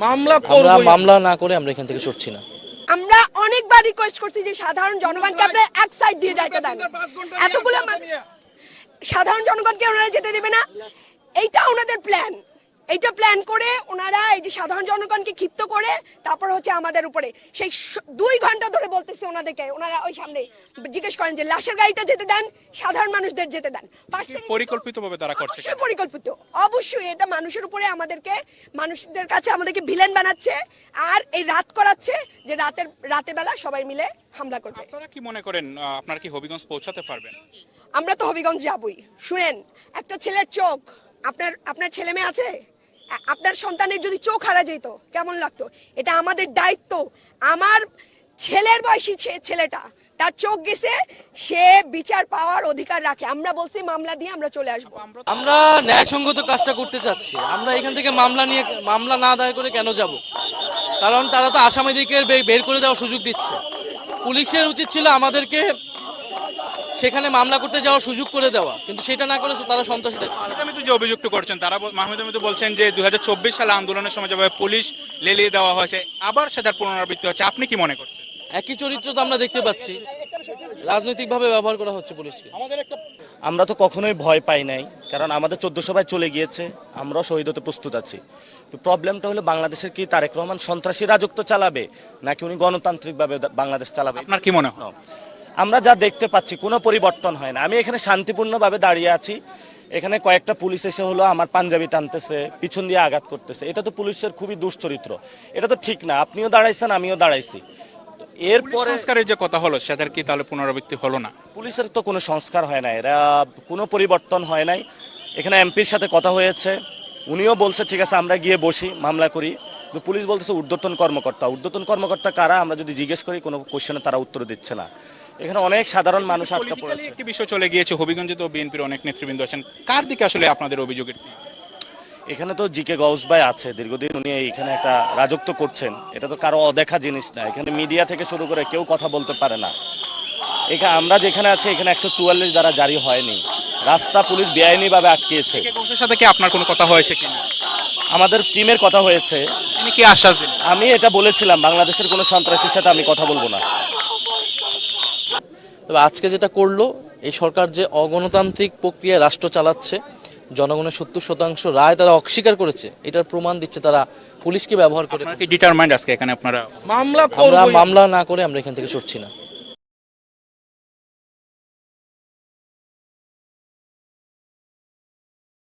মামলা না করে আমরা এখান থেকে সরছি না। আমরা অনেকবার রিকোয়েস্ট করছি যে সাধারণ জনগণকে আপনারা এক সাইড দিয়ে যাইতে দেন, এতগুলো সাধারণ জনগণকে ওনারা যেতে দেবে না, এইটা ওনাদের প্ল্যান। এইটা প্ল্যান করে ওনারা এই যে সাধারণ জনগণকে ক্ষিপ্ত করে তারপর হচ্ছে আমাদের উপরে সেই 2 ঘন্টা ধরে বলতেছে ওনাদেরকে, ওনারা ওই সামনে জিজ্ঞেস করেন যে লাশের গাড়িটা যেতে দেন, সাধারণ মানুষদের যেতে দেন। পরিকল্পিতভাবে তারা করছে, পরিকল্পিত অবশ্যই। এটা মানুষের উপরে মানুষদের কাছে আমাদেরকে ভিলেন বানাচ্ছে আর এই রাত করাচ্ছে যে রাতের বেলা সবাই মিলে হামলা করবে। আপনারা কি মনে করেন আপনারা কি হবিগঞ্জ পৌঁছাতে পারবেন? আমরা তো হবিগঞ্জ যাবই। শুনেন, একটা ছেলের চোখ, আপনার ছেলে মেয়ে আছে, আপনার সন্তানের যদি চোখ হারা যেত কেমন লাগতো? এটা আমাদের দায়িত্ব। আমার ছেলের বয়সী ছেলেটা, তার চোখ গেছে, সে বিচার পাওয়ার অধিকার রাখে। আমরা বলছি মামলা দিয়ে আমরা চলে আসবো। আমরা ন্যায়সঙ্গত কাজটা করতে চাচ্ছি। আমরা এখান থেকে মামলা না দায়ের করে কেন যাব? কারণ তারা তো আসামিদেরকে বের করে দেওয়ার সুযোগ দিচ্ছে। পুলিশের উচিত ছিল আমাদেরকে সেখানে মামলা করতে যাওয়ার সুযোগ করে দেওয়া, কিন্তু সেটা না করেছে তারা সন্ত্রাসীদের। যে অভিযুক্ত করছেন তারা মাহমুদ বলছেন যে 2024 সালে আন্দোলনের সময় যেভাবে পুলিশ লেলিয়ে দেওয়া হয়েছে আবার সেটার পুনরাবৃত্তি হচ্ছে, আপনি কি মনে করছেন? একই চরিত্র তো আমরা দেখতে পাচ্ছি, রাজনৈতিকভাবে ব্যবহার করা হচ্ছে পুলিশকে। আমরা তো কখনোই ভয় পাই নাই, কারণ আমাদের 14 সভায় চলে গিয়েছে, আমরাও শহীদ হতে প্রস্তুত আছি। তো প্রবলেমটা হলো বাংলাদেশের কি তারেক রহমান সন্ত্রাসী রাজত্ব চালাবে নাকি উনি গণতান্ত্রিকভাবে বাংলাদেশ চালাবে? আপনার কি মনে হয়? আমরা যা দেখতে পাচ্ছি কোনো পরিবর্তন হয় না। আমি এখানে শান্তিপূর্ণভাবে দাঁড়িয়ে আছি, এখানে কয়েকটা পুলিশ এসে হলো আমার পাঞ্জাবি টানতেছে, পিছন দিয়ে আঘাত করতেছে। এটা তো পুলিশের খুবই দুশ্চরিত্র, এটা তো ঠিক না। আপনিও দাঁড়াইছেন, আমিও দাঁড়াইছি। এরপরে সংস্কারের যে কথা হলো সেটার কি তাহলে পুনরাবৃত্তি হলো না? পুলিশের তো কোনো সংস্কার হয় না, এরা কোনো পরিবর্তন হয় নাই। এখানে এমপির সাথে কথা হয়েছে, উনিও বলছে ঠিক আছে আমরা গিয়ে বসি, মামলা করি। কিন্তু পুলিশ বলতেছে ঊর্ধ্বতন কর্মকর্তা কারা? আমরা যদি জিজ্ঞেস করি কোনো কোশ্চেনে তারা উত্তর দিচ্ছে না। এখানে অনেক সাধারণ মানুষ আটকা পড়েছে। একটি বিষয় চলে গিয়েছে, হবিগঞ্জে তো বিএনপির অনেক নেতৃবৃন্দ আছেন, কার দিকে আসলে আপনাদের অভিযোগের? এখানে তো জিকে গউস ভাই আছে, দীর্ঘদিন উনি এখানে একটা রাজত্ব করছেন, এটা তো কারো অদেখা জিনিস না। এখানে মিডিয়া থেকে শুরু করে কেউ কথা বলতে পারে না। এখানে আমরা যেখানে আছি এখানে 144 দ্বারা জারি হয়নি, রাস্তা পুলিশ বেআইনিভাবে আটকিয়েছে। সাথে কি আপনার কোনো কথা হয়েছে কিনা? আমাদের টিমের কথা হয়েছে। তিনি কি আশ্বাস দিলেন? আমি এটা বলেছিলাম বাংলাদেশের কোনো সন্ত্রাসীর সাথে আমি কথা বলবো না। তবে আজকে যেটা করলো এই সরকার, যে অগণতান্ত্রিক প্রক্রিয়ায় রাষ্ট্র চালাচ্ছে, জনগণের 70% রায় তারা অস্বীকার করেছে, এটার প্রমাণ দিচ্ছে তারা পুলিশকে ব্যবহার করে। ডিটারমাইন্ড আজকে এখানে আপনারা মামলা না করে আমরা এখান থেকে সরছি না।